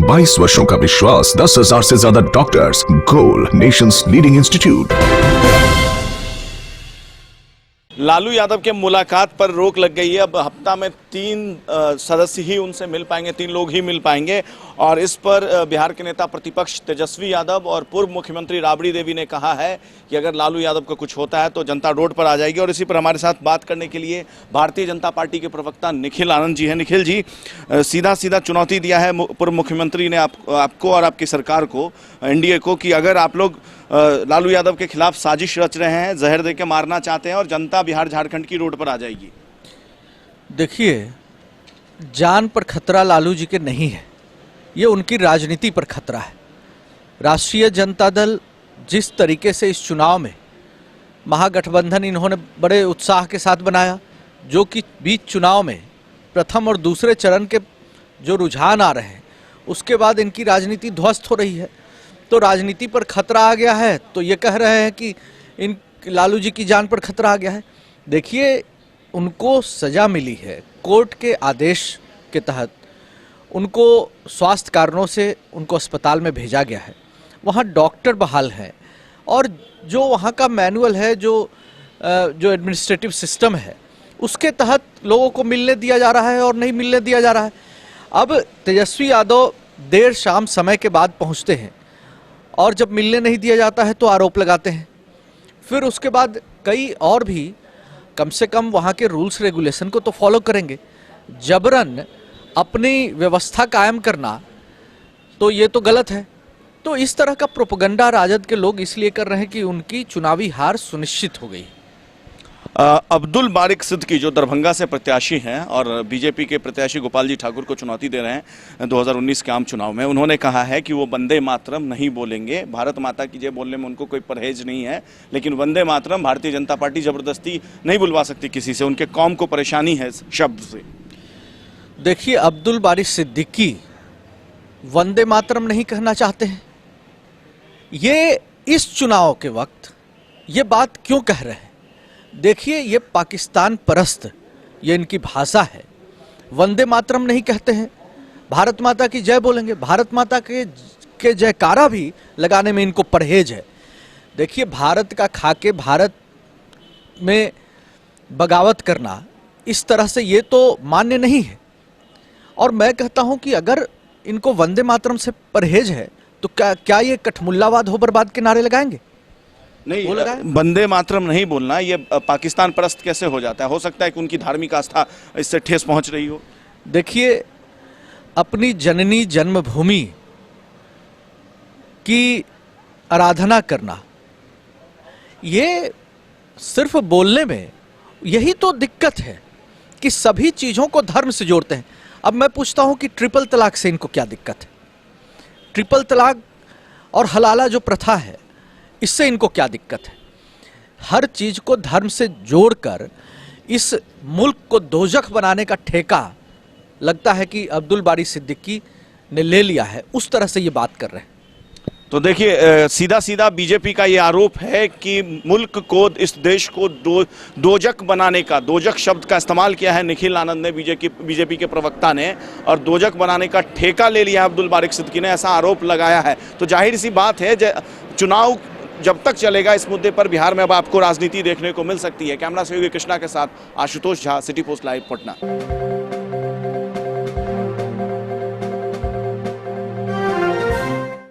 22 वर्षों का विश्वास, 10,000 से ज्यादा डॉक्टर्स, गोल nations leading institute. Lalu Yadav के मुलाकात पर रोक लग गई है। अब हफ्ता में 3 सदस्य ही उनसे मिल पाएंगे, 3 लोग ही मिल पाएंगे। और इस पर बिहार के नेता प्रतिपक्ष तेजस्वी यादव और पूर्व मुख्यमंत्री राबड़ी देवी ने कहा है कि अगर लालू यादव को कुछ होता है तो जनता रोड पर आ जाएगी। और इसी पर हमारे साथ बात करने के लिए भारतीय जनता पार्टी के प्रवक्ता निखिल आनंद जी हैं। निखिल जी, सीधा सीधा चुनौती दिया है पूर्व मुख्यमंत्री ने आपको और आपकी सरकार को, एनडीए को, कि अगर आप लोग लालू यादव के खिलाफ साजिश रच रहे हैं, जहर दे के मारना चाहते हैं और जनता बिहार झारखंड की रोड पर आ जाएगी। देखिए, जान पर खतरा लालू जी के नहीं है, ये उनकी राजनीति पर खतरा है। राष्ट्रीय जनता दल जिस तरीके से इस चुनाव में महागठबंधन इन्होंने बड़े उत्साह के साथ बनाया, जो कि बीच चुनाव में प्रथम और दूसरे चरण के जो रुझान आ रहे हैं उसके बाद इनकी राजनीति ध्वस्त हो रही है। तो राजनीति पर खतरा आ गया है, तो ये कह रहे हैं कि इन लालू जी की जान पर खतरा आ गया है। देखिए, उनको सज़ा मिली है, कोर्ट के आदेश के तहत उनको स्वास्थ्य कारणों से उनको अस्पताल में भेजा गया है। वहाँ डॉक्टर बहाल हैं और जो वहाँ का मैनुअल है, जो एडमिनिस्ट्रेटिव सिस्टम है, उसके तहत लोगों को मिलने दिया जा रहा है और नहीं मिलने दिया जा रहा है। अब तेजस्वी यादव देर शाम समय के बाद पहुँचते हैं और जब मिलने नहीं दिया जाता है तो आरोप लगाते हैं। फिर उसके बाद कई और भी कम से कम वहाँ के रूल्स रेगुलेशन को तो फॉलो करेंगे। जबरन अपनी व्यवस्था कायम करना तो ये तो गलत है। तो इस तरह का प्रोपेगेंडा राजद के लोग इसलिए कर रहे हैं कि उनकी चुनावी हार सुनिश्चित हो गई। अब्दुल बारिक सिद्दीकी जो दरभंगा से प्रत्याशी हैं और बीजेपी के प्रत्याशी गोपाल जी ठाकुर को चुनौती दे रहे हैं 2019 के आम चुनाव में, उन्होंने कहा है कि वो वंदे मातरम नहीं बोलेंगे। भारत माता की जय बोलने में उनको कोई परहेज नहीं है, लेकिन वंदे मातरम भारतीय जनता पार्टी जबरदस्ती नहीं बुलवा सकती किसी से, उनके कौम को परेशानी है शब्द से। देखिए, अब्दुल बारिक सिद्दीकी वंदे मातरम नहीं कहना चाहते हैं। ये इस चुनाव के वक्त ये बात क्यों कह रहे हैं? देखिए, ये पाकिस्तान परस्त, ये इनकी भाषा है। वंदे मातरम नहीं कहते हैं, भारत माता की जय बोलेंगे। भारत माता के जयकारा भी लगाने में इनको परहेज है। देखिए, भारत का खाके भारत में बगावत करना इस तरह से ये तो मान्य नहीं है। और मैं कहता हूं कि अगर इनको वंदे मातरम से परहेज है तो क्या ये कठमुल्लावाद हो बर्बाद के नारे लगाएंगे? नहीं, वंदे मातरम नहीं बोलना, ये पाकिस्तान परस्त कैसे हो जाता है? हो सकता है कि उनकी धार्मिक आस्था इससे ठेस पहुंच रही हो। देखिए, अपनी जननी जन्मभूमि की आराधना करना, ये सिर्फ बोलने में, यही तो दिक्कत है कि सभी चीज़ों को धर्म से जोड़ते हैं। अब मैं पूछता हूं कि ट्रिपल तलाक से इनको क्या दिक्कत है? ट्रिपल तलाक और हलाला जो प्रथा है, इससे इनको क्या दिक्कत है? हर चीज को धर्म से जोड़कर इस मुल्क को दोजख बनाने का ठेका लगता है कि अब्दुल बारी सिद्दीकी ने ले लिया है, उस तरह से ये बात कर रहे हैं। तो देखिए, सीधा सीधा बीजेपी का ये आरोप है कि मुल्क को, इस देश को दोजक बनाने का, दोजक शब्द का इस्तेमाल किया है निखिल आनंद ने, बीजेपी के प्रवक्ता ने, और दोजक बनाने का ठेका ले लिया अब्दुल बारिक सिद्दीकी ने, ऐसा आरोप लगाया है। तो जाहिर सी बात है, चुनाव जब तक चलेगा इस मुद्दे पर बिहार में अब आपको राजनीति देखने को मिल सकती है। कैमरा सहयोगी कृष्णा के साथ Ashutosh Jha, city post live, Patna.